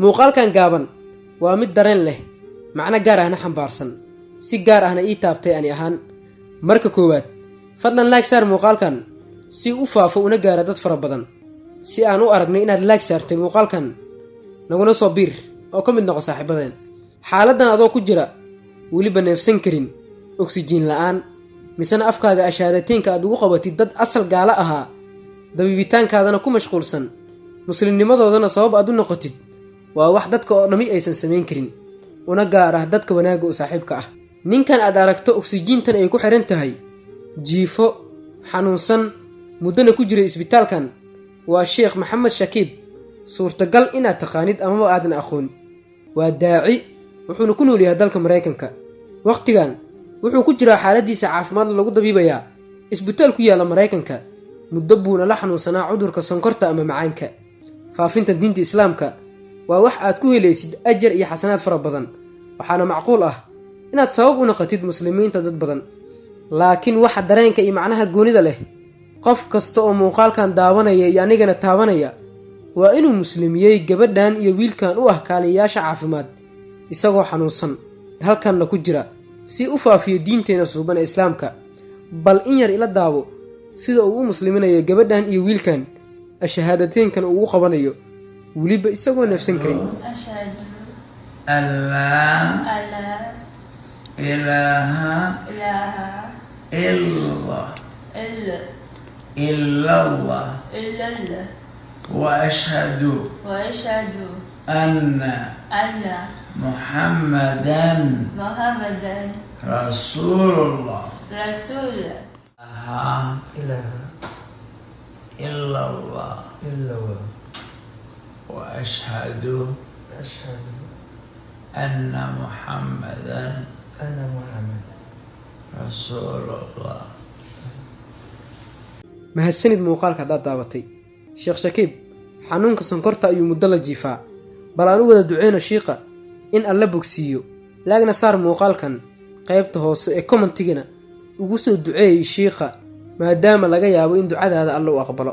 muuqaalkan gaaban waa mid dareen leh macna gaar ahna xambaarsan si gaar ahna ii taabtay ani ahaan. marka koowaad fadlan laag saar muuqaalkan si u faafo una gaara dad fara badan, si aan u aragnay inaad laag saartay muuqaalkan naguna soo biir oo ka mid noqo saaxiibadeen. xaaladan adoo ku jira weliba neefsan karin, oksijiin la'aan, misana afkaaga ashaadatiinka aad ugu qabatid dad asal gaala ahaa, dabiibitaankaadana ku mashquulsan, muslimnimadoodana sabab aad u noqotid, waa wax dadka oo dhammi aysan samayn karin, una gaar ah dadka wanaagga u saaxiibka ah. ninkan aad aragto oksijiintan ay ku xiran tahay, jiifo, xanuunsan, muddana ku jira isbitaalkan, waa sheekh maxamed shakiib. suurtagal inaad taqaanid amaba aadan aqoon. waa daaci, wuxuuna ku nool yahay dalka Mareykanka. waqtigan wuxuu ku jiraa xaaladiisa caafimaad lagu dabiibayaa isbitaal ku yaala Mareykanka. muddo buuna la xanuunsanaa cudurka sonkorta ama macaanka. faafinta diinta islaamka waa wax aad ku helaysid ajar iyo xasanaad fara badan, waxaana macquul ah inaad sabab u noqotid muslimiinta dad badan. laakiin waxa dareenka iyo macnaha goonida leh, qof kasta oo muuqaalkan daawanaya iyo anigana taabanaya waa inuu muslimiyey gabadhan iyo wiilkan u ah kaaliyayaasha caafimaad, isagoo xanuunsan halkanna ku jira, si u faafiyo diinteena suuban ee islaamka. bal in yar ila daawo sida uu u musliminayo gabadhan iyo wiilkan, ashahaadateynkan uu ugu qabanayo weliba isagoo neefsan karin. وأشهد أن محمدا رسول الله لا إله إلا الله وأشهد أن محمدا رسول الله. mahadsanid muuqaalka haddaad daabatay. sheekh shakiib xanuunka sonkorta ayuu muddo la jiifaa, bal aan u wada duceyno shiiqa in alla bogsiiyo. laagna saar muuqaalkan qaybta hoose ee commentigana ugu soo duceeyay shiiqa, maadaama laga yaabo in ducadaada alla u aqbalo.